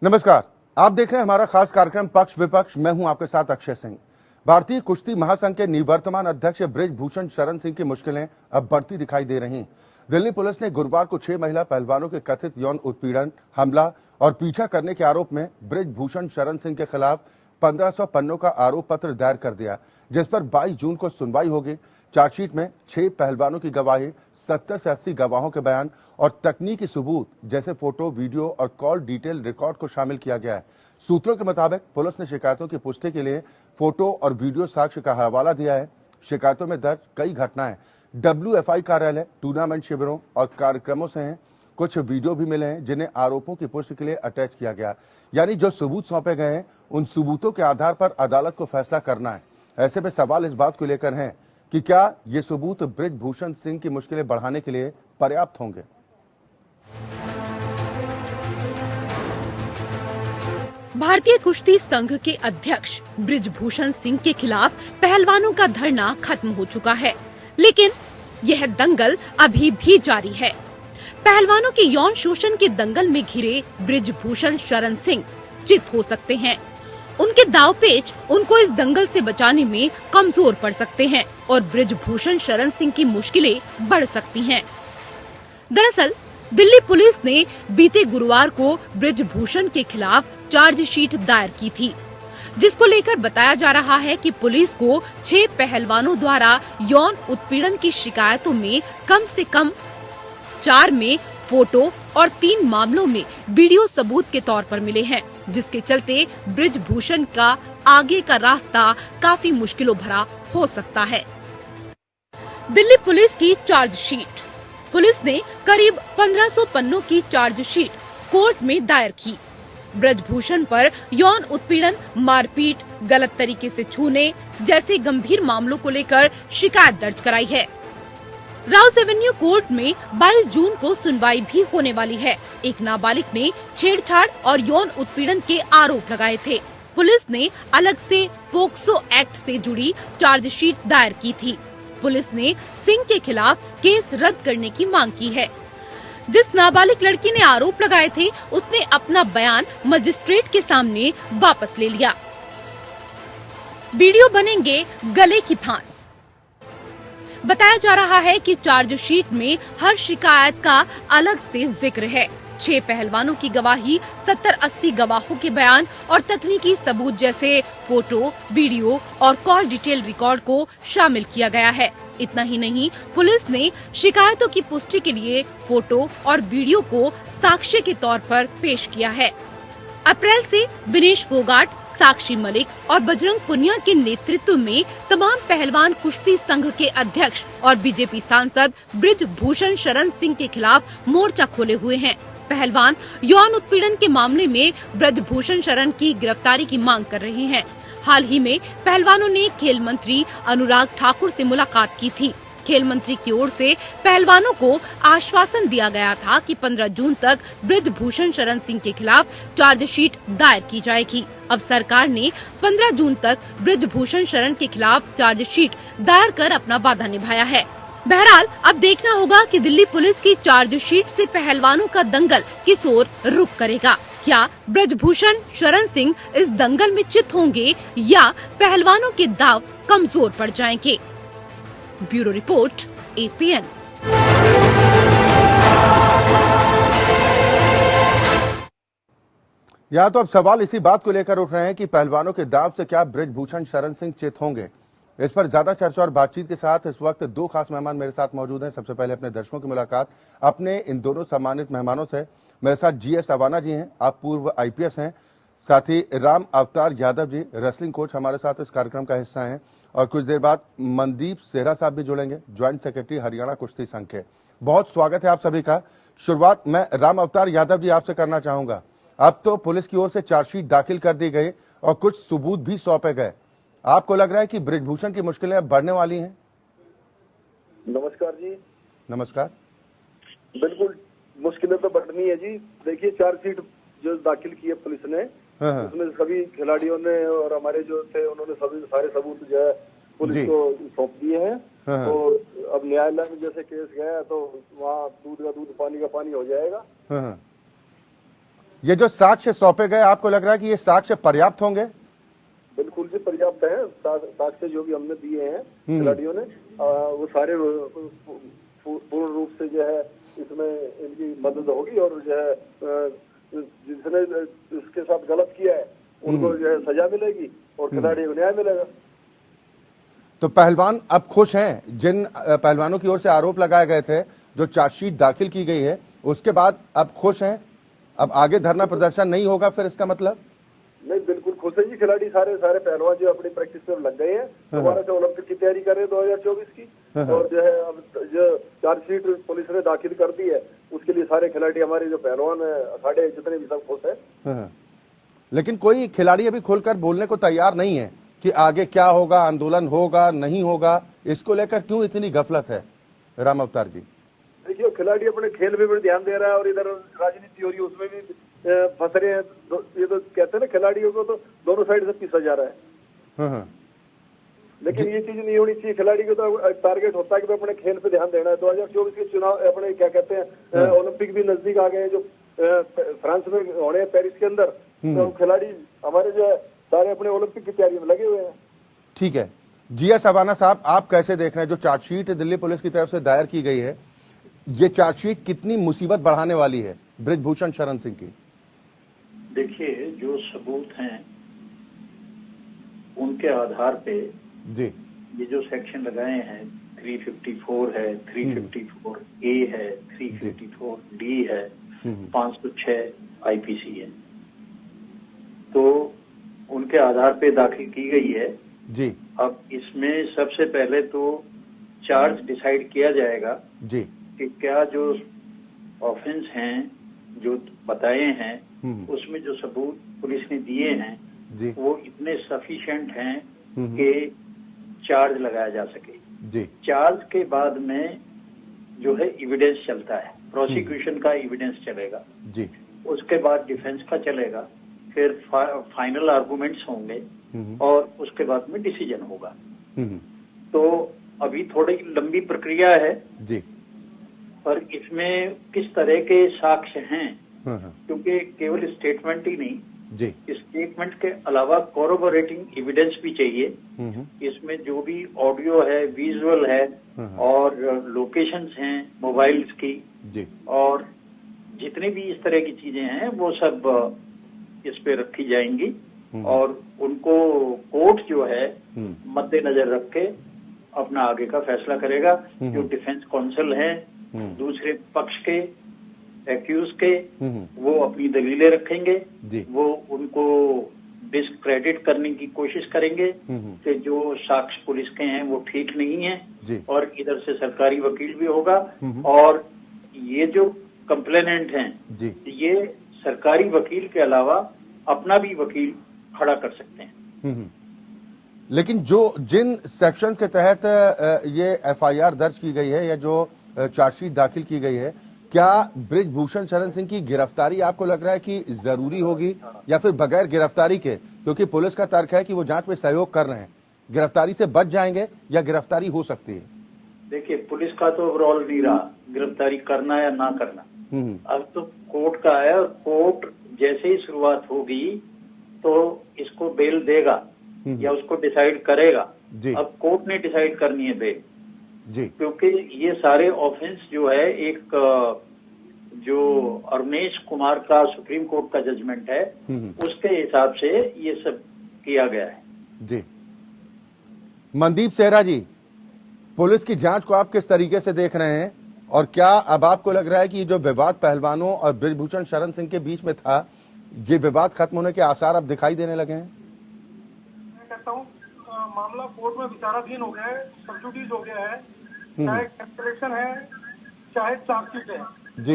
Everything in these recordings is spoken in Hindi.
नमस्कार, आप देख रहे हैं हमारा खास कार्यक्रम पक्ष विपक्ष। मैं हूं आपके साथ अक्षय सिंह। भारतीय कुश्ती महासंघ के निवर्तमान अध्यक्ष बृजभूषण शरण सिंह की मुश्किलें अब बढ़ती दिखाई दे रही। दिल्ली पुलिस ने गुरुवार को 6 महिला पहलवानों के कथित यौन उत्पीड़न, हमला और पीछा करने के आरोप में बृजभूषण शरण सिंह के खिलाफ 1500 पन्नों का आरोप पत्र दायर कर दिया, जिस पर 22 जून को सुनवाई होगी। चार्जशीट में 6 पहलवानों की गवाही, 70 से 80 गवाहों के बयान और तकनीकी सबूत जैसे फोटो, वीडियो और कॉल डिटेल रिकॉर्ड को शामिल किया गया है। सूत्रों के मुताबिक पुलिस ने शिकायतों की पुष्टि के लिए फोटो और वीडियो साक्ष्य का हवाला दिया है। शिकायतों में दर्ज कई घटनाएं WFI कार्यालय, टूर्नामेंट शिविरों और कार्यक्रमों से हैं। कुछ वीडियो भी मिले हैं जिन्हें आरोपों की पुष्टि के लिए अटैच किया गया, यानी जो सबूत सौंपे गए हैं उन सबूतों के आधार पर अदालत को फैसला करना है। ऐसे में सवाल इस बात को लेकर हैं कि क्या ये सबूत बृजभूषण सिंह की मुश्किलें बढ़ाने के लिए पर्याप्त होंगे। भारतीय कुश्ती संघ के अध्यक्ष बृजभूषण सिंह के खिलाफ पहलवानों का धरना खत्म हो चुका है, लेकिन यह दंगल अभी भी जारी है। पहलवानों के यौन शोषण के दंगल में घिरे बृजभूषण शरण सिंह चित हो सकते हैं। उनके दांवपेच उनको इस दंगल से बचाने में कमजोर पड़ सकते हैं और बृजभूषण शरण सिंह की मुश्किलें बढ़ सकती हैं। दरअसल दिल्ली पुलिस ने बीते गुरुवार को बृजभूषण के खिलाफ चार्जशीट दायर की थी, जिसको लेकर बताया जा रहा है कि पुलिस को 6 पहलवानों द्वारा यौन उत्पीड़न की शिकायतों में कम से कम 4 में फोटो और 3 मामलों में वीडियो सबूत के तौर पर मिले हैं, जिसके चलते बृजभूषण का आगे का रास्ता काफी मुश्किलों भरा हो सकता है। दिल्ली पुलिस की चार्जशीट। पुलिस ने करीब 1500 पन्नों की चार्जशीट कोर्ट में दायर की। बृजभूषण पर यौन उत्पीड़न, मारपीट, गलत तरीके से छूने जैसे गंभीर मामलों को लेकर शिकायत दर्ज कराई है। राउस एवेन्यू कोर्ट में 22 जून को सुनवाई भी होने वाली है। एक नाबालिग ने छेड़छाड़ और यौन उत्पीड़न के आरोप लगाए थे। पुलिस ने अलग से पोक्सो एक्ट से जुड़ी चार्जशीट दायर की थी। पुलिस ने सिंह के खिलाफ केस रद्द करने की मांग की है। जिस नाबालिग लड़की ने आरोप लगाए थे, उसने अपना बयान मजिस्ट्रेट के सामने वापस ले लिया। वीडियो बनेंगे गले की फांस। बताया जा रहा है कि चार्जशीट में हर शिकायत का अलग से जिक्र है। 6 पहलवानों की गवाही, 70-80 गवाहों के बयान और तकनीकी सबूत जैसे फोटो, वीडियो और कॉल डिटेल रिकॉर्ड को शामिल किया गया है। इतना ही नहीं, पुलिस ने शिकायतों की पुष्टि के लिए फोटो और वीडियो को साक्ष्य के तौर पर पेश किया है। अप्रैल से विनेश फोगाट, साक्षी मलिक और बजरंग पुनिया के नेतृत्व में तमाम पहलवान कुश्ती संघ के अध्यक्ष और बीजेपी सांसद बृजभूषण शरण सिंह के खिलाफ मोर्चा खोले हुए हैं। पहलवान यौन उत्पीड़न के मामले में बृजभूषण शरण की गिरफ्तारी की मांग कर रहे हैं। हाल ही में पहलवानों ने खेल मंत्री अनुराग ठाकुर से मुलाकात की थी। खेल मंत्री की ओर से पहलवानों को आश्वासन दिया गया था कि 15 जून तक बृजभूषण शरण सिंह के खिलाफ चार्जशीट दायर की जाएगी। अब सरकार ने 15 जून तक बृजभूषण शरण के खिलाफ चार्जशीट दायर कर अपना वादा निभाया है। बहरहाल अब देखना होगा कि दिल्ली पुलिस की चार्जशीट से पहलवानों का दंगल किस ओर रुख करेगा। क्या बृजभूषण शरण सिंह इस दंगल में चित होंगे या पहलवानों के दांव कमजोर पड़ जाएंगे? Bureau report, APN। यहाँ तो अब सवाल इसी बात को लेकर उठ रहे हैं कि पहलवानों के दांव से क्या बृजभूषण शरण सिंह चित होंगे। इस पर ज्यादा चर्चा और बातचीत के साथ इस वक्त 2 खास मेहमान मेरे साथ मौजूद हैं। सबसे पहले अपने दर्शकों की मुलाकात अपने इन दोनों सम्मानित मेहमानों से। मेरे साथ GS अवाना जी हैं, आप पूर्व IPS हैं। साथ ही राम अवतार यादव जी, रेसलिंग कोच, हमारे साथ इस कार्यक्रम का हिस्सा हैं। और कुछ देर बाद मनदीप सेहरा साहब भी जुड़ेंगे, ज्वाइंट सेक्रेटरी हरियाणा कुश्ती संघ के। बहुत स्वागत है आप सभी का। शुरुआत मैं राम अवतार यादव जी आपसे करना चाहूंगा। अब तो पुलिस की ओर से चार्जशीट दाखिल कर दी गई और कुछ सबूत भी सौंपे गए। आपको लग रहा है कि बृजभूषण की मुश्किलें अब बढ़ने वाली हैं? नमस्कार जी। नमस्कार। बिल्कुल मुश्किलें तो बढ़नी है जी। देखिए, चार्जशीट जो दाखिल की है पुलिस ने, उसमें सभी खिलाड़ियों ने और हमारे जो थे उन्होंने सभी सारे सबूत जो है पुलिस को सौंप दिए हैं। और अब न्यायालय में जैसे केस गया तो वहाँ दूध का दूध, पानी का पानी हो जाएगा। ये जो साक्ष्य सौंपे गए, आपको लग रहा है कि ये साक्ष्य पर्याप्त होंगे? बिल्कुल जी पर्याप्त है। साक्ष्य जो भी हमने दिए हैं खिलाड़ियों ने वो सारे पूर्ण रूप से जो है इसमें इनकी मदद होगी और जो है जिसने इसके साथ गलत किया है उनको जो है सजा मिलेगी और खिलाड़ी को न्याय मिलेगा। तो पहलवान अब खुश हैं? जिन पहलवानों की ओर से आरोप लगाए गए थे, जो चार्जशीट दाखिल की गई है, उसके बाद अब खुश हैं? अब आगे धरना प्रदर्शन नहीं होगा फिर, इसका मतलब? नहीं, बिल्कुल खुश है जी। खिलाड़ी सारे पहलवान जो अपनी प्रैक्टिस में लग गए हैं, दोबारा से ओलंपिक की तैयारी कर रहे हैं 2024 की। और जो है अब जो चार्जशीट पुलिस ने दाखिल कर दी है उसके लिए सारे खिलाड़ी हमारे जो पहलवान है अखाड़े जितने भी सब खुश है। लेकिन कोई खिलाड़ी अभी खुलकर बोलने को तैयार नहीं है कि आगे क्या होगा, आंदोलन होगा नहीं होगा, इसको लेकर क्यों इतनी गफलत है राम अवतार जी? देखिए खिलाड़ी अपने खेल में भी ध्यान दे रहा है और इधर राजनीति हो रही है उसमें भी फंस रहे हैं। ये तो कहते हैं ना खिलाड़ियों को तो दोनों साइड से पीसा जा रहा है। लेकिन ये चीज नहीं होनी चाहिए। खिलाड़ी को तो टारगेट होता है कि अपने खेल पे ध्यान देना है। 2024 के चुनाव अपने क्या कहते हैं ओलंपिक भी नजदीक आ गए हैं जो फ्रांस में होने हैं पेरिस के अंदर। तो खिलाड़ी हमारे जो है सारे अपने ओलंपिक की तैयारी में लगे हुए हैं। ठीक है, जिया सबाना साहब, आप कैसे देख रहे हैं जो चार्जशीट दिल्ली पुलिस की तरफ से दायर की गई है? ये चार्जशीट कितनी मुसीबत बढ़ाने वाली है बृजभूषण शरण सिंह की? देखिए, जो सबूत हैं उनके आधार पे जी ये जो सेक्शन लगाए हैं 354 है, 354A है, 354D है, 506 IPC है, तो उनके आधार पे दाखिल की गई है जी। अब इसमें सबसे पहले तो चार्ज डिसाइड किया जाएगा जी कि क्या जो ऑफेंस हैं जो बताए हैं उसमें जो सबूत पुलिस ने दिए हैं जी वो इतने सफिशिएंट हैं कि चार्ज लगाया जा सके। जी चार्ज के बाद में जो है एविडेंस चलता है, प्रोसिक्यूशन का एविडेंस चलेगा जी, उसके बाद डिफेंस का चलेगा, फिर फाइनल आर्गुमेंट्स होंगे और उसके बाद में डिसीजन होगा। तो अभी थोड़ी लंबी प्रक्रिया है जी, पर इसमें किस तरह के साक्ष्य हैं, क्योंकि केवल स्टेटमेंट ही नहीं जी, स्टेटमेंट के अलावा कोरोबोरेटिंग एविडेंस भी चाहिए। इसमें जो भी ऑडियो है, विजुअल है और लोकेशंस हैं मोबाइल्स की जी, और जितनी भी इस तरह की चीजें हैं वो सब इस पे रखी जाएंगी और उनको कोर्ट जो है मद्देनजर रख के अपना आगे का फैसला करेगा। जो डिफेंस काउंसिल है दूसरे पक्ष के एक्यूज के वो अपनी दलीलें रखेंगे, वो उनको डिस्क्रेडिट करने की कोशिश करेंगे कि जो साक्ष्य पुलिस के हैं वो ठीक नहीं है और इधर से सरकारी वकील भी होगा और ये जो कंप्लेनेंट हैं ये सरकारी वकील के अलावा अपना भी वकील खड़ा कर सकते हैं। लेकिन जो जिन सेक्शन के तहत ये FIR दर्ज की गई है या जो चार्जशीट दाखिल की गई है, क्या बृजभूषण शरण सिंह की गिरफ्तारी आपको लग रहा है कि जरूरी होगी या फिर बगैर गिरफ्तारी के, क्योंकि पुलिस का तर्क है कि वो जांच में सहयोग कर रहे हैं, गिरफ्तारी से बच जाएंगे या गिरफ्तारी हो सकती है? देखिए पुलिस का तो ओवरऑल नहीं रहा गिरफ्तारी करना या ना करना, अब तो कोर्ट का है और कोर्ट जैसे ही शुरुआत होगी तो इसको बेल देगा या उसको डिसाइड करेगा। अब कोर्ट ने डिसाइड करनी है बेल जी, क्योंकि ये सारे ऑफेंस जो है एक जो अरुणेश कुमार का सुप्रीम कोर्ट का जजमेंट है उसके हिसाब से ये सब किया गया है। जी, मनदीप सेहरा जी, पुलिस की जांच को आप किस तरीके से देख रहे हैं और क्या अब आपको लग रहा है कि जो विवाद पहलवानों और बृजभूषण शरण सिंह के बीच में था ये विवाद खत्म होने के आसार अब दिखाई देने लगे हैं? मैं कहता हूँ मामला कोर्ट में विचाराधीन हो गया है, सब्जुडीज हो गया है, चाहे कैंसिलेशन है चाहे चार्जशीट है,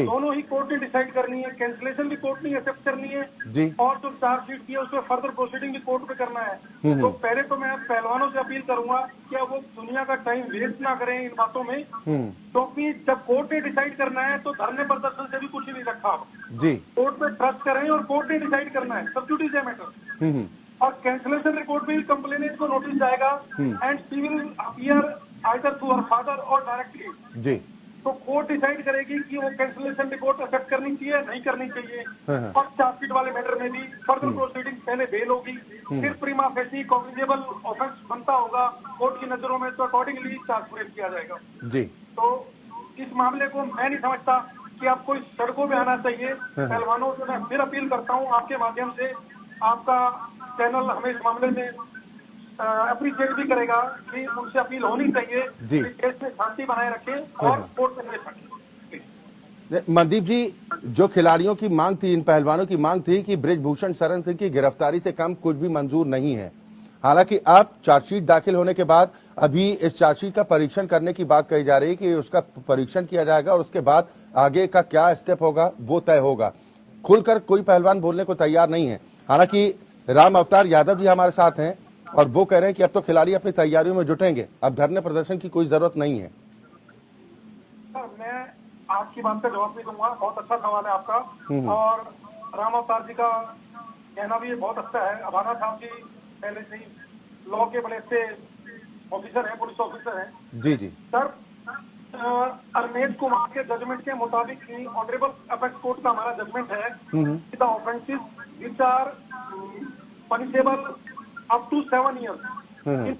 दोनों ही कोर्ट ने डिसाइड करनी है। कैंसिलेशन भी कोर्ट ने एक्सेप्ट करनी है और जो चार्जशीट की है उसमें फर्दर प्रोसीडिंग भी कोर्ट पे करना है। तो पहले तो मैं पहलवानों से अपील करूंगा कि वो दुनिया का टाइम वेस्ट ना करें इन बातों में, क्योंकि जब कोर्ट ने डिसाइड करना है तो धरने प्रदर्शन से भी कुछ नहीं रखा जी। कोर्ट पे ट्रस्ट करें और कोर्ट ने डिसाइड करना है, सब्जुडीज है मैटर। और कैंसिलेशन रिपोर्ट में भी कंप्लेनेंट को नोटिस जाएगा and she will appear either to her father और डायरेक्टली जी। तो कोर्ट डिसाइड करेगी कि वो कैंसिलेशन रिपोर्ट एक्सेप्ट करनी चाहिए नहीं करनी चाहिए। और चार्जशीट वाले मैटर में भी फर्दर प्रोसीडिंग, पहले बेल होगी, फिर प्रीमा फेसी कॉग्निजेबल ऑफेंस बनता होगा कोर्ट की नजरों में, तो अकॉर्डिंगली चार्ज किया जाएगा जी। तो इस मामले को मैं नहीं समझता कि आपको इस सड़कों पे आना चाहिए। पहलवानों से मैं फिर अपील करता हूँ आपके माध्यम से, आपका चैनल हमें इस मामले में अप्रिशिएट भी करेगा कि उनसे अपील होनी चाहिए कि देश में शांति बनाए रखें और कोर्ट में रखें। मनदीप जी, जो खिलाड़ियों की मांग थी, इन पहलवानों की मांग थी कि बृजभूषण शरण सिंह की गिरफ्तारी से कम कुछ भी मंजूर नहीं है। हालांकि अब चार्जशीट दाखिल होने के बाद अभी इस चार्जशीट का परीक्षण करने की बात कही जा रही है कि उसका परीक्षण किया जाएगा और उसके बाद आगे का क्या स्टेप होगा वो तय होगा। खुलकर कोई पहलवान बोलने को तैयार नहीं है। हालांकि राम अवतार यादव जी हमारे साथ हैं और वो कह रहे हैं कि अब तो खिलाड़ी अपनी तैयारियों में जुटेंगे, अब धरने प्रदर्शन की कोई जरूरत नहीं है। सर, मैं आपकी बात का जवाब भी दूंगा, बहुत अच्छा सवाल है आपका। और राम अवतार जी का कहना भी बहुत अच्छा है। अभाना साहब जी पहले से ही लॉ के बड़े अच्छे ऑफिसर हैं, पुलिस ऑफिसर हैं। जी जी सर, अरनेज कुमार के जजमेंट के मुताबिक ही ऑनरेबल अपेक्स कोर्ट का हमारा जजमेंट है, the offences which are punishable up to 7 years.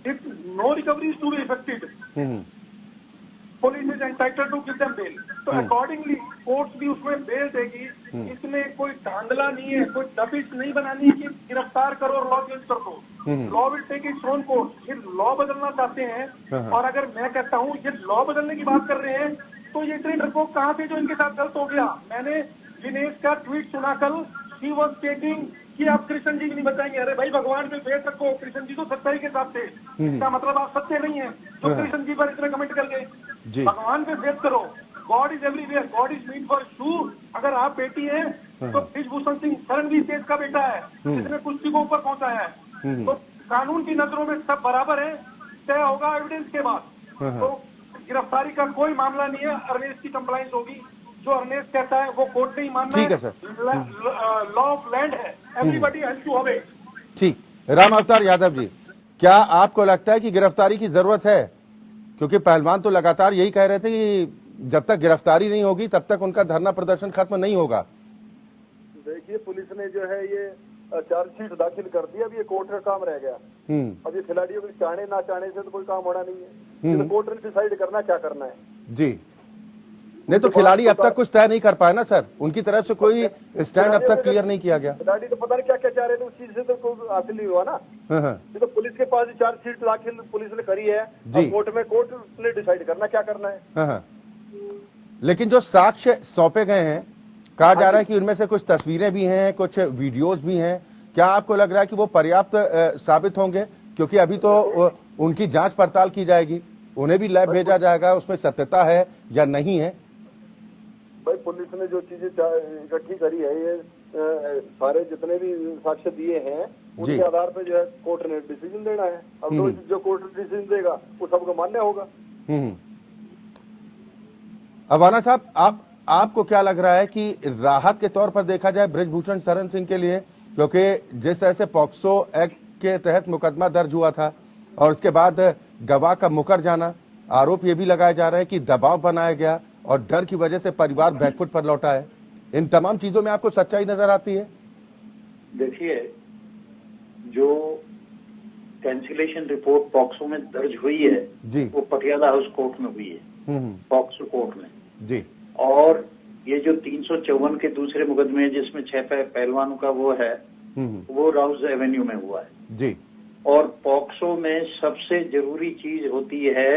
If no recovery is to be effected, police is entitled to give them bail. तो accordingly कोर्ट भी उसमें बेल देगी। इसमें कोई धांधला नहीं है, कोई दबिश नहीं बनानी है कि गिरफ्तार करो और लॉ चेंज कर दो। Law will take its own course. ये लॉ बदलना चाहते हैं और अगर मैं कहता हूँ ये लॉ बदलने की बात कर रहे हैं तो ये इतने डरपोक कहाँ थे जो इनके साथ गलत हो गया। मैंने दिनेश का ट्वीट सुना कल, ही वाज स्टेटिंग कि आप कृष्ण जी की नहीं बताएंगे। अरे भाई, भगवान पे फेथ रखो, कृष्ण जी तो सच्चाई के साथ थे, इसका मतलब आप सत्य नहीं है तो कृष्ण जी पर इतने कमेंट कर गए। भगवान पे फेथ करो, God is everywhere, God is meet for shoe. अगर आप बेटी है तो बृजभूषण सिंह शरण भी देश का बेटा है, जिसने कुश्ती को ऊपर पहुंचाया है। तो कानून की नजरों में सब बराबर है, तय होगा एविडेंस के बाद। तो गिरफ्तारी का कोई मामला नहीं है, अरनेज की कंप्लाइंस होगी। जो अरनेज कहता है वो कोर्ट नहीं मानना है, लॉ ऑफ लैंड है, एवरीबॉडी हैज टू ओबे। ठीक। राम अवतार यादव जी, क्या आपको लगता है कि गिरफ्तारी की जरूरत है? क्योंकि पहलवान तो लगातार यही कह रहे थे कि जब तक गिरफ्तारी नहीं होगी तब तक उनका धरना प्रदर्शन खत्म नहीं होगा। देखिए, पुलिस ने जो है ये चार्जशीट दाखिल कर दिया, अब ये कोर्ट का काम रह गया। अब ये खिलाड़ियों के चाहने ना चाहने से तो कोई काम होना नहीं है, तो कोर्ट ने डिसाइड करना क्या करना है। जी, नहीं तो खिलाड़ी अब तक कुछ तय नहीं कर पाए ना सर, उनकी तरफ से कोई स्टैंड अब तक क्लियर नहीं किया गया। खिलाड़ी तो पता नहीं क्या क्या चाह रहे थे, उस चीज से तो कोई हासिल नहीं हुआ ना। ये तो पुलिस के पास चार्जशीट दाखिल पुलिस ने करी है, कोर्ट में कोर्ट ने डिसाइड करना क्या करना है। लेकिन जो साक्ष्य सौंपे गए हैं, कहा जा रहा है कि उनमें से कुछ तस्वीरें भी हैं, कुछ वीडियोस भी हैं। क्या आपको लग रहा है कि वो पर्याप्त साबित होंगे? क्योंकि अभी तो उनकी जांच पड़ताल की जाएगी, उन्हें भी लैब भेजा जाएगा, उसमें सत्यता है या नहीं है। भाई, पुलिस ने जो चीजें इकट्ठी करी है, ये सारे जितने भी साक्ष्य दिए हैं उनके आधार पर जो है कोर्ट ने डिसीजन देना है। अब तो जो कोर्ट डिसीजन देगा वो सबको मान्य होगा। अभाना साहब, आपको क्या लग रहा है कि राहत के तौर पर देखा जाए बृजभूषण शरण सिंह के लिए, क्योंकि जिस तरह से पॉक्सो एक्ट के तहत मुकदमा दर्ज हुआ था और उसके बाद गवाह का मुकर जाना, आरोप ये भी लगाया जा रहा है कि दबाव बनाया गया और डर की वजह से परिवार बैकफुट पर लौटा है, इन तमाम चीजों में आपको सच्चाई नजर आती है? देखिए, जो कैंसिलेशन रिपोर्ट पॉक्सो में दर्ज हुई है जी, वो पटियाला हाउस कोर्ट में हुई है, पॉक्सो कोर्ट में जी। और ये जो 354 के दूसरे मुकदमे जिसमें 6 पहलवानों का वो है, वो राउज एवेन्यू में हुआ है जी। और पॉक्सो में सबसे जरूरी चीज होती है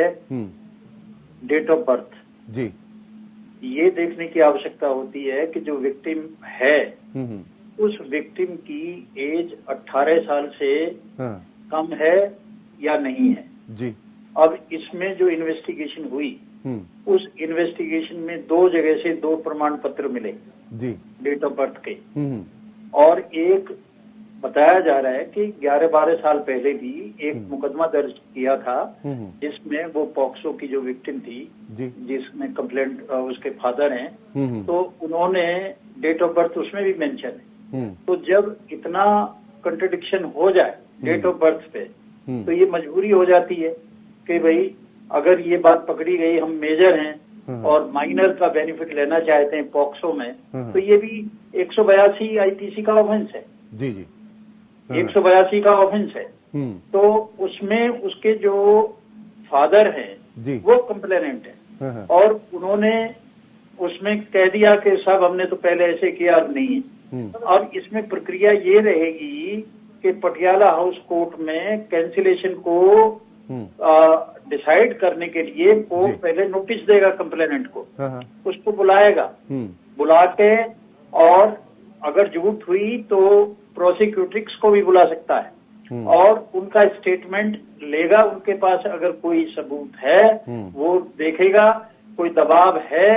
डेट ऑफ बर्थ जी। ये देखने की आवश्यकता होती है कि जो विक्टिम है उस विक्टिम की एज 18 साल से कम है या नहीं है जी। अब इसमें जो इन्वेस्टिगेशन हुई, उस इन्वेस्टिगेशन में 2 जगह से 2 प्रमाण पत्र मिले जी, डेट ऑफ बर्थ के। और एक बताया जा रहा है कि 11-12 साल पहले भी एक मुकदमा दर्ज किया था जिसमें वो पॉक्सो की जो विक्टिम थी, जिसमें कंप्लेंट उसके फादर हैं, तो उन्होंने डेट ऑफ बर्थ उसमें भी मेंशन है। तो जब इतना कंट्रडिक्शन हो जाए डेट ऑफ बर्थ पे, तो ये मजबूरी हो जाती है कि भाई अगर ये बात पकड़ी गई, हम मेजर हैं और माइनर का बेनिफिट लेना चाहते हैं पॉक्सो में, तो ये भी 182 आईपीसी का ऑफेंस है। जी जी 182 का ऑफेंस है। तो उसमें उसके जो फादर हैं वो कंप्लेनेंट है और उन्होंने उसमें कह दिया कि साहब हमने तो पहले ऐसे किया, अब नहीं है। अब इसमें प्रक्रिया ये रहेगी कि पटियाला हाउस कोर्ट में कैंसिलेशन को डिसाइड करने के लिए कोर्ट पहले नोटिस देगा कंप्लेनेंट को, उसको बुलाएगा, बुला के और अगर झूठ हुई तो प्रोसिक्यूट्रिक्स को भी बुला सकता है और उनका स्टेटमेंट लेगा। उनके पास अगर कोई सबूत है वो देखेगा, कोई दबाव है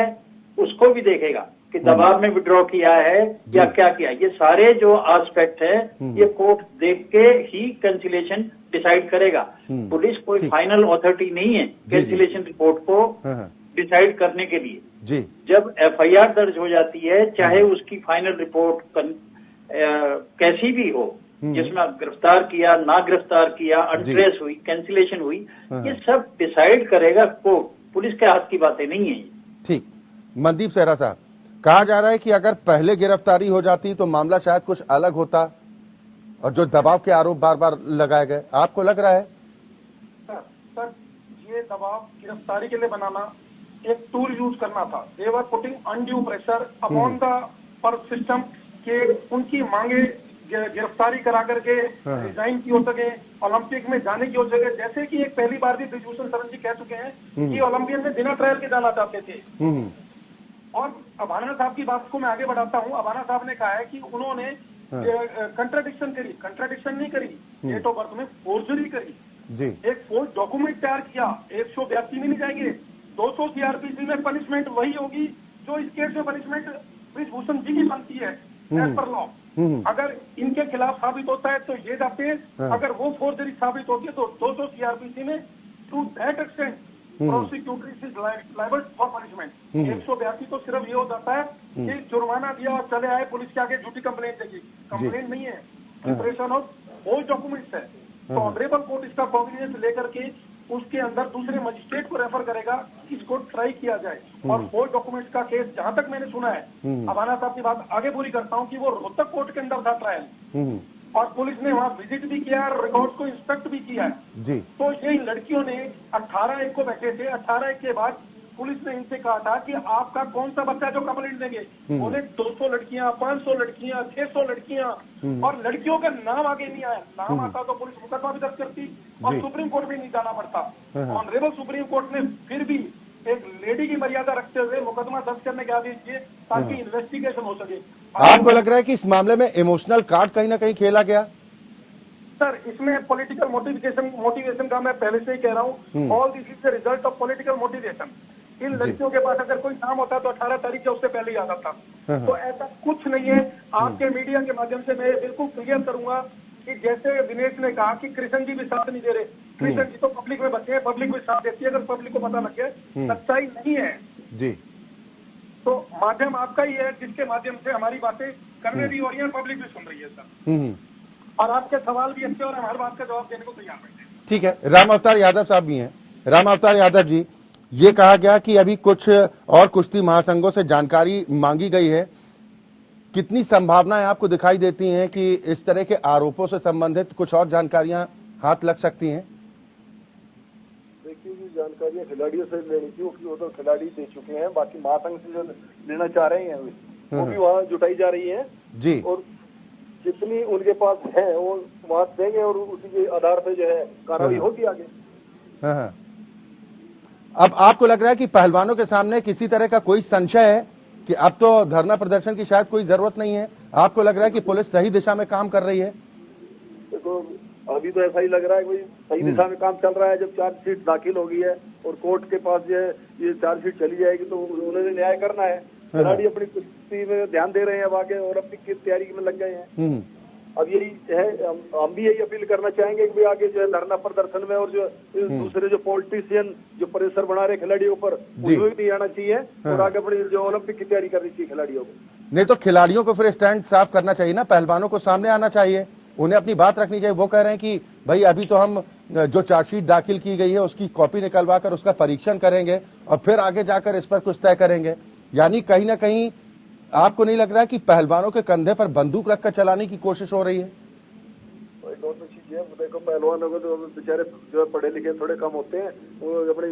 उसको भी देखेगा कि दबाव में विड्रॉ किया है या क्या किया। ये सारे जो एस्पेक्ट है ये कोर्ट देख के ही कैंसिलेशन डिसाइड करेगा। पुलिस कोई फाइनल अथॉरिटी नहीं है कैंसिलेशन रिपोर्ट को डिसाइड करने के लिए। जी जब एफआईआर दर्ज हो जाती है, चाहे उसकी फाइनल रिपोर्ट कैसी भी हो, जिसमें गिरफ्तार किया, ना गिरफ्तार किया, अनट्रेस हुई, कैंसिलेशन हुई, ये सब डिसाइड करेगा कोर्ट, पुलिस के हाथ की बातें नहीं है। ठीक। मनदीप सेहरा साहब, कहा जा रहा है कि अगर पहले गिरफ्तारी हो जाती तो मामला शायद कुछ अलग होता और जो दबाव के आरोप बार बार लगाए गए, आपको लग रहा है? सर ये दबाव गिरफ्तारी के लिए बनाना एक टूल यूज करना था। They were putting undue pressure upon the पर सिस्टम के उनकी मांगे गिरफ्तारी करा करके रिजाइन की हो सके, ओलंपिक में जाने की हो सके। जैसे कि एक पहली बार भी ब्रिजभूषण शरण जी कह चुके हैं कि ओलंपियन में बिना ट्रायल के जाना चाहते थे। और अभाना साहब की बात को मैं आगे बढ़ाता हूं। अभाना साहब ने कहा है कि उन्होंने कंट्राडिक्शन नहीं करी, डेट ऑफ बर्थ में फोर्जरी करी जी। एक फोर्ज डॉक्यूमेंट तैयार किया। 182 में नहीं जाएंगे, 200 सीआरपीसी में पनिशमेंट वही होगी जो इस केस में पनिशमेंट ब्रिजभूषण जी की बनती है एज पर लॉ। अगर इनके खिलाफ साबित होता है तो ये जाते, अगर वो फोर्जरी साबित होती है तो 200 सीआरपीसी में to that extent prosecutor is liable for punishment. 182 तो सिर्फ ये हो जाता है कि जुर्माना दिया और चले आए, पुलिस के आगे झूठी कंप्लेंट देगी। कंप्लेंट नहीं है, प्रिपरेशन ऑफ होल डॉक्यूमेंट्स है। तो ऑनरेबल कोर्ट इसका कॉग्निजेंस लेकर के उसके अंदर दूसरे मजिस्ट्रेट को रेफर करेगा, इसको ट्राई किया जाए। और फोर डॉक्यूमेंट्स का केस जहां तक मैंने सुना है, अभाना साहब की बात आगे पूरी करता हूं कि वो रोहतक कोर्ट के अंदर था ट्रायल और पुलिस ने वहां विजिट भी किया और रिकॉर्ड्स को इंस्पेक्ट भी किया है जी। तो ये लड़कियों ने 18 को बैठे थे। 18 के बाद पुलिस ने इनसे कहा था कि आपका कौन सा बच्चा जो कंप्लेंट देंगे। बोले 200 लड़कियां, 500 लड़कियां, 600 लड़कियां और लड़कियों का नाम आगे नहीं आया। नाम आता तो पुलिस मुकदमा भी दर्ज करती और सुप्रीम कोर्ट भी नहीं जाना पड़ता। ऑनरेबल सुप्रीम कोर्ट ने फिर भी एक लेडी की मर्यादा रखते हुए मुकदमा दर्ज करने के आदेश दिए ताकि इन्वेस्टिगेशन हो सके। आपको लग रहा है कि इस मामले में इमोशनल कार्ड कहीं ना कहीं खेला गया? सर इसमें पॉलिटिकल मोटिवेशन का मैं पहले से ही कह रहा हूँ। All this is the result of political motivation. इन लड़कियों के पास अगर कोई नाम होता तो 18 तारीख से उससे पहले ही आता था। तो ऐसा कुछ नहीं है। आपके मीडिया के माध्यम से मैं बिल्कुल क्लियर करूंगा कि जैसे विनेश ने कहा कि कृष्ण जी भी साथ नहीं दे रहे, कृष्ण जी तो पब्लिक में बचे हैं, पब्लिक भी साथ देती है। अगर पब्लिक को पता लग गया सच्चाई नहीं है जी, तो माध्यम आपका ही है जिसके माध्यम से हमारी बातें करने भी हो रही है, पब्लिक भी सुन रही है सर। और आपके सवाल भी अच्छे और हम हर बात का जवाब देने को तैयार हैं। ठीक है। राम अवतार यादव साहब भी हैं। राम अवतार यादव जी, ये कहा गया कि अभी कुछ और कुश्ती महासंघों से जानकारी मांगी गई है। कितनी संभावनाएं आपको दिखाई देती हैं कि इस तरह के आरोपों से संबंधित कुछ और जानकारियां हाथ लग सकती हैं? देखिए ये जानकारियां खिलाड़ियों से लेनी थी, वो तो खिलाड़ी दे चुके हैं। बाकी महासंघ से जो लेना चाह रहे हैं वो भी वहाँ जुटाई जा रही है जी। और जितनी उनके पास है वो वहाँ देंगे और उसी के आधार पर जो है कार्रवाई होगी आगे। अब आपको लग रहा है कि पहलवानों के सामने किसी तरह का कोई संशय है कि अब तो धरना प्रदर्शन की शायद कोई जरूरत नहीं है? आपको लग रहा है कि पुलिस सही दिशा में काम कर रही है? देखो अभी तो ऐसा ही लग रहा है कि सही दिशा में काम चल रहा है। जब चार्जशीट दाखिल हो गई है और कोर्ट के पास जो है ये चार्जशीट चली जाएगी तो उन्होंने न्याय करना है। खिलाड़ी अपनी कुश्ती में ध्यान दे रहे हैं, आगे ओलंपिक की तैयारी में लग गए हैं। अब यही है, हम भी यही अपील करना चाहेंगे कि आगे जो है धरना प्रदर्शन में और जो दूसरे जो पॉलिटिशियन जो प्रेशर बना रहे खिलाड़ियों पर उसमें भी नहीं आना चाहिए और आगे अपनी जो ओलंपिक की तैयारी करनी चाहिए खिलाड़ियों को। नहीं तो खिलाड़ियों को फिर स्टैंड साफ करना चाहिए ना, पहलवानों को सामने आना चाहिए उन्हें अपनी बात रखनी चाहिए। वो कह रहे हैं कि भाई अभी तो हम जो चार्जशीट दाखिल की गई है उसकी कॉपी निकलवा कर उसका परीक्षण करेंगे और फिर आगे जाकर इस पर कुछ तय करेंगे। यानी कहीं ना कहीं आपको नहीं लग रहा है कि पहलवानों के कंधे पर बंदूक रखकर चलाने की कोशिश हो रही है? एक और तो चीज है, देखो पहलवानों को तो बेचारे जो पढ़े लिखे थोड़े कम होते हैं, वो अपनी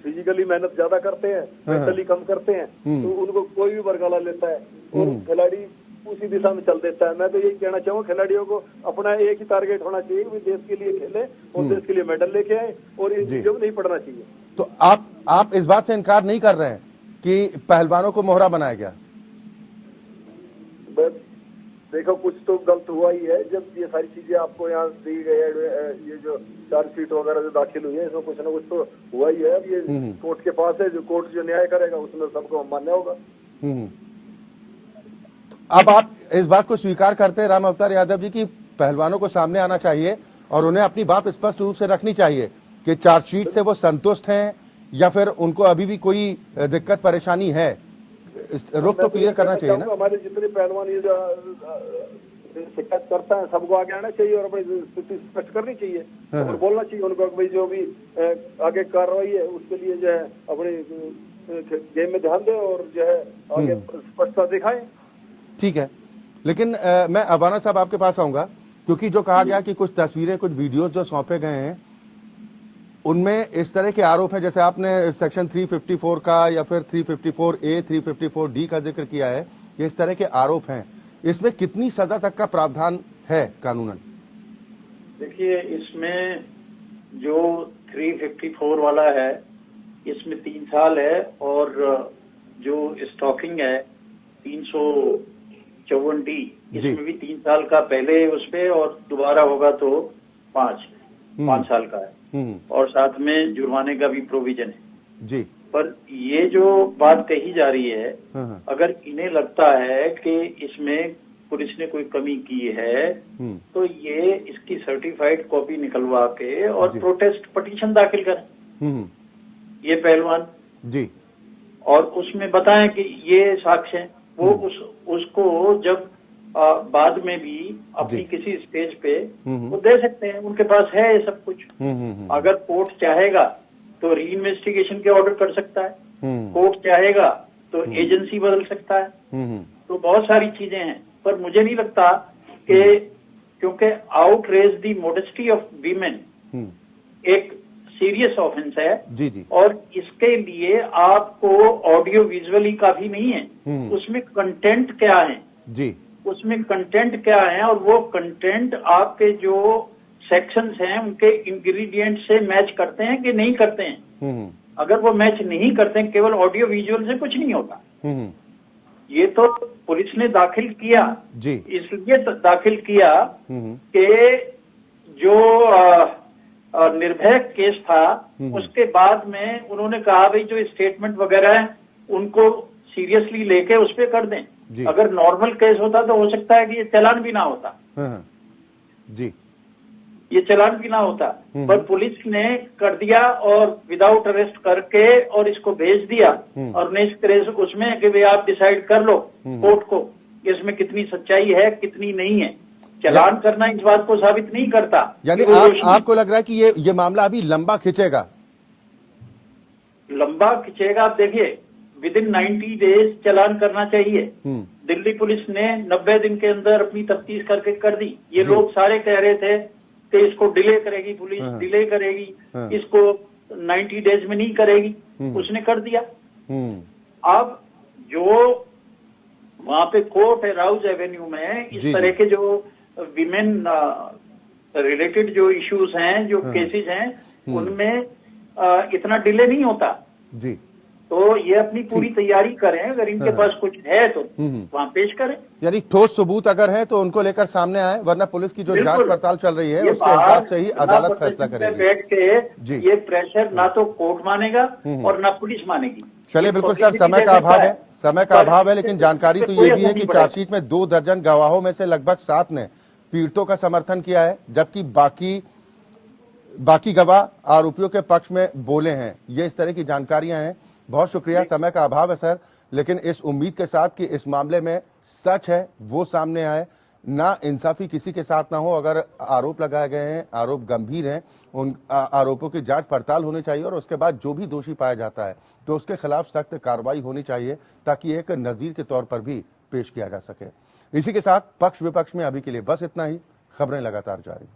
फिजिकली मेहनत ज्यादा करते हैं, मेंटली कम करते हैं, तो उनको कोई भी बरगला लेता है और खिलाड़ी उसी दिशा में चल देता है। मैं तो यही कहना चाहूँगा खिलाड़ियों को अपना एक ही टारगेट होना चाहिए कि देश के लिए खेले और देश के लिए मेडल लेके आए और इन चीजों में नहीं पड़ना चाहिए। तो आप इस बात से इनकार नहीं कर रहे हैं कि पहलवानों को मोहरा बनाया गया? बस देखो कुछ तो गलत हुआ ही है। जब ये सारी चीजें आपको यहाँ दी गई है, ये जो चार्जशीट वगैरह जो दाखिल हुई है, इसमें कुछ ना कुछ तो हुआ ही है। अब ये कोर्ट के पास है, जो कोर्ट जो न्याय करेगा उसमें सबको मान्य होगा। अब आप इस बात को स्वीकार करते हैं राम अवतार यादव जी की पहलवानों को सामने आना चाहिए और उन्हें अपनी बात स्पष्ट रूप से रखनी चाहिए कि चार्जशीट से वो संतुष्ट हैं या फिर उनको अभी भी कोई दिक्कत परेशानी है? रुख तो क्लियर करना चाहिए ना। हमारे जितने पहलवान ये जो शिकायत करता है सबको आगे आना चाहिए और अपनी स्थिति स्पष्ट करनी चाहिए और बोलना चाहिए उनको भाई जो भी आगे कार्रवाई है उसके लिए जो है अपनी गेम में ध्यान दें और जो है आगे स्पष्टता दिखाएं। ठीक है, लेकिन मैं अवाना साहब आपके पास आऊंगा क्योंकि जो कहा गया कि कुछ तस्वीरें कुछ वीडियोस जो सौंपे गए हैं उनमें इस तरह के आरोप हैं, जैसे आपने सेक्शन 354 का या फिर 354A 354D का जिक्र किया है, ये इस तरह के आरोप हैं। इसमें कितनी सजा तक का प्रावधान है कानूनन? देखिए, इसमें जो 354 वाला है इसमें 3 साल है और जो स्टॉकिंग है 354D इसमें भी 3 साल का पहले उस पे और दोबारा होगा तो 5 साल का है और साथ में जुर्माने का भी प्रोविजन है जी। पर ये जो बात कही जा रही है, अगर इन्हें लगता है कि इसमें पुलिस ने कोई कमी की है तो ये इसकी सर्टिफाइड कॉपी निकलवा के और प्रोटेस्ट पिटीशन दाखिल करें ये पहलवान जी और उसमें बताएं कि ये साक्ष्य है। वो उसको जब बाद में भी अपनी किसी स्टेज पे वो दे सकते हैं, उनके पास है ये सब कुछ। अगर कोर्ट चाहेगा तो री इन्वेस्टिगेशन के ऑर्डर कर सकता है, कोर्ट चाहेगा तो एजेंसी बदल सकता है, तो बहुत सारी चीजें हैं। पर मुझे नहीं लगता कि क्योंकि outrage the modesty of women एक सीरियस ऑफेंस है जी जी। और इसके लिए आपको ऑडियो विजुअली काफी नहीं है, उसमें कंटेंट क्या है जी, उसमें कंटेंट क्या है और वो कंटेंट आपके जो सेक्शंस हैं उनके इंग्रेडिएंट से मैच करते हैं कि नहीं करते हैं। अगर वो मैच नहीं करते हैं, केवल ऑडियो विजुअल से कुछ नहीं होता। ये तो पुलिस ने दाखिल किया जी, इसलिए तो दाखिल किया कि जो निर्भया केस था उसके बाद में उन्होंने कहा भाई जो स्टेटमेंट वगैरह है उनको सीरियसली लेके उस पे कर दें। अगर नॉर्मल केस होता तो हो सकता है कि ये चालान भी ना होता जी, ये चालान भी ना होता। पर पुलिस ने कर दिया और विदाउट अरेस्ट करके और इसको भेज दिया और नेक्स्ट केस उसमें कि भाई आप डिसाइड कर लो कोर्ट को इसमें कितनी सच्चाई है कितनी नहीं है। चालान करना इस बात को साबित नहीं करता। यानी आपको लग रहा है कि ये मामला अभी लंबा खिंचेगा? लंबा खिंचेगा। आप देखिए विद इन 90 डेज चालान करना चाहिए। दिल्ली पुलिस ने 90 दिन के अंदर अपनी तफ्तीश करके कर दी। ये लोग सारे कह रहे थे कि इसको डिले करेगी पुलिस, डिले करेगी, इसको 90 डेज में नहीं करेगी, उसने कर दिया। अब जो वहां पे कोर्ट है राउज एवेन्यू में, इस तरह के जो विमेन रिलेटेड जो इश्यूज हैं, जो केसेस हैं, उनमें इतना डिले नहीं होता जी। तो ये अपनी पूरी तैयारी करें, अगर इनके पास कुछ है तो वहां पेश करें। यानी ठोस सबूत अगर है तो उनको लेकर सामने आए, वरना पुलिस की जो जांच पड़ताल चल रही है उसके हिसाब से ही अदालत फैसला करेगी। बैठ के ये प्रेशर ना तो कोर्ट मानेगा और ना पुलिस मानेगी। चलिए बिल्कुल सर, समय का अभाव है, लेकिन जानकारी तो ये भी है कि चार्जशीट में 2 दर्जन गवाहों में से लगभग 7 ने पीड़ितों का समर्थन किया है, जबकि बाकी गवाह आरोपियों के पक्ष में बोले हैं। ये इस तरह की जानकारियां हैं। बहुत शुक्रिया, समय का अभाव है सर, लेकिन इस उम्मीद के साथ कि इस मामले में सच है वो सामने आए, ना इंसाफी किसी के साथ ना हो। अगर आरोप लगाए गए हैं, आरोप गंभीर हैं, उन आरोपों की जांच पड़ताल होनी चाहिए और उसके बाद जो भी दोषी पाया जाता है तो उसके खिलाफ सख्त कार्रवाई होनी चाहिए, ताकि एक नजीर के तौर पर भी पेश किया जा सके। इसी के साथ पक्ष विपक्ष में अभी के लिए बस इतना ही। खबरें लगातार जारी।